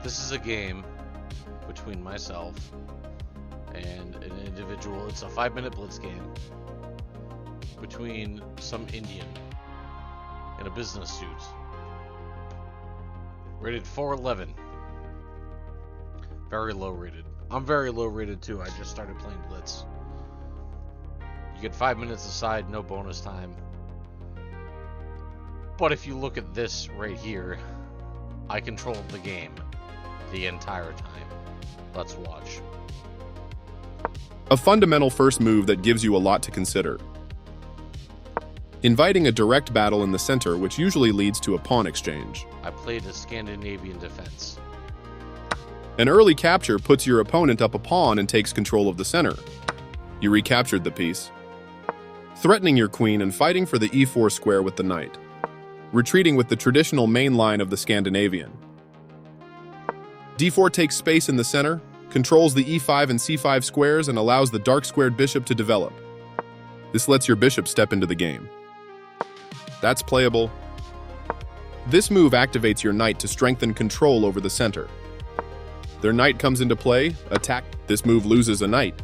This is a game between myself and an individual. It's a 5-minute Blitz game between some Indian in a business suit. Rated 411. Very low rated. I'm very low rated too. I just started playing Blitz. You get 5 minutes aside, no bonus time. But if you look at this right here, I controlled the game the entire time. Let's watch. A fundamental first move that gives you a lot to consider. Inviting a direct battle in the center, which usually leads to a pawn exchange. I played a Scandinavian defense. An early capture puts your opponent up a pawn and takes control of the center. You recaptured the piece, threatening your queen and fighting for the e4 square with the knight, retreating with the traditional main line of the Scandinavian. d4 takes space in the center, controls the e5 and c5 squares, and allows the dark-squared bishop to develop. This lets your bishop step into the game. That's playable. This move activates your knight to strengthen control over the center. Their knight comes into play, attack. This move loses a knight.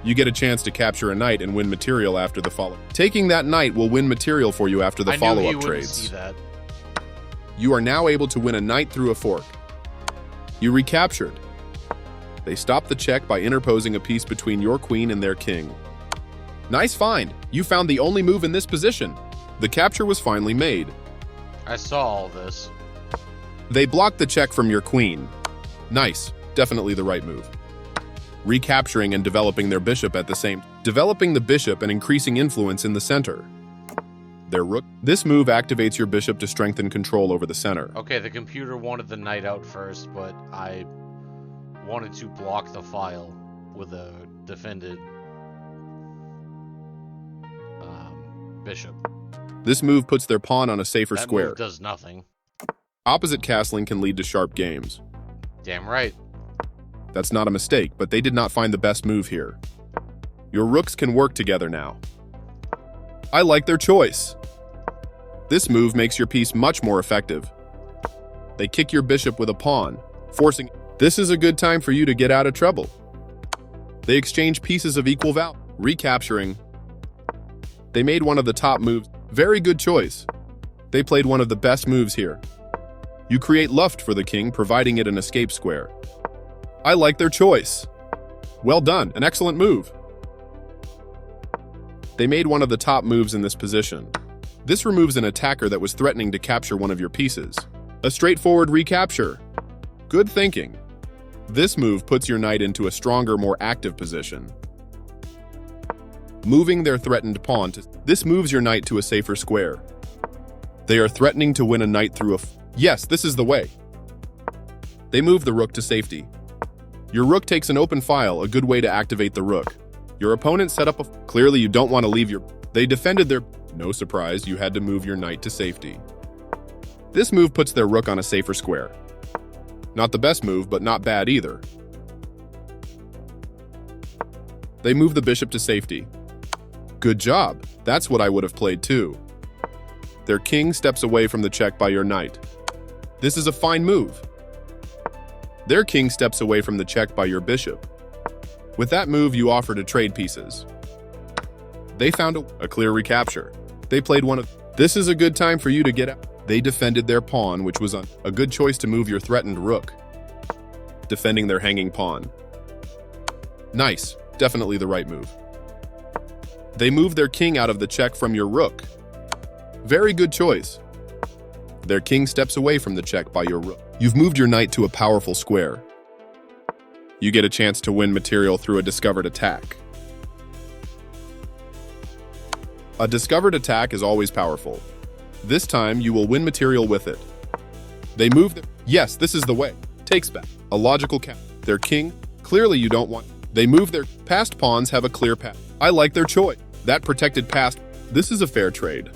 You get a chance to capture a knight and win material after the follow. Taking that knight will win material for you after the follow-up trades. See that. You are now able to win a knight through a fork. You recaptured. They stop the check by interposing a piece between your queen and their king. Nice find! You found the only move in this position. The capture was finally made. I saw all this. They blocked the check from your queen. Nice. Definitely the right move. Recapturing and developing their bishop at the same time. Developing the bishop and increasing influence in the center. Their rook. This move activates your bishop to strengthen control over the center. Okay, the computer wanted the knight out first, but I wanted to block the file with a defended bishop. This move puts their pawn on a safer That square. move does nothing. Opposite castling can lead to sharp games. Damn right. That's not a mistake, but they did not find the best move here. Your rooks can work together now. I like their choice. This move makes your piece much more effective. They kick your bishop with a pawn, forcing... This is a good time for you to get out of trouble. They exchange pieces of equal value, recapturing. They made one of the top moves. Very good choice. They played one of the best moves here. You create luft for the king, providing it an escape square. I like their choice. Well done, an excellent move. They made one of the top moves in this position. This removes an attacker that was threatening to capture one of your pieces. A straightforward recapture. Good thinking. This move puts your knight into a stronger, more active position. Moving their threatened pawn to... This moves your knight to a safer square. They are threatening to win a knight through a... Yes, this is the way. They move the rook to safety. Your rook takes an open file, a good way to activate the rook. Your opponent set up a... Clearly you don't want to leave your... They defended their... No surprise, you had to move your knight to safety. This move puts their rook on a safer square. Not the best move, but not bad either. They move the bishop to safety. Good job. That's what I would have played too. Their king steps away from the check by your knight. This is a fine move. Their king steps away from the check by your bishop. With that move, you offer to trade pieces. They found a clear recapture. They played one of... This is a good time for you to get out. They defended their pawn, which was a good choice to move your threatened rook, defending their hanging pawn. Nice. Definitely the right move. They moved their king out of the check from your rook. Very good choice. Their king steps away from the check by your rook. You've moved your knight to a powerful square. You get a chance to win material through a discovered attack. A discovered attack is always powerful. This time, you will win material with it. They move the... Yes, this is the way. Takes back. A logical cap. Their king. Clearly you don't want... They move their... Passed pawns have a clear path. I like their choice. That protected passed... This is a fair trade.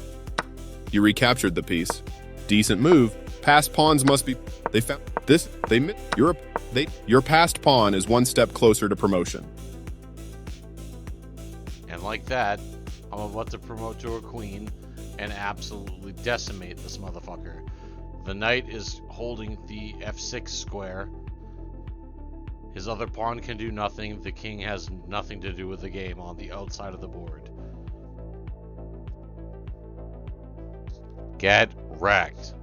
You recaptured the piece. Decent move. Passed pawns must be... They found... This... They... Your passed pawn is one step closer to promotion. And like that, I'm about to promote to a queen and absolutely decimate this motherfucker. The knight is holding the f6 square. His other pawn can do nothing. The king has nothing to do with the game on the outside of the board. Get wrecked.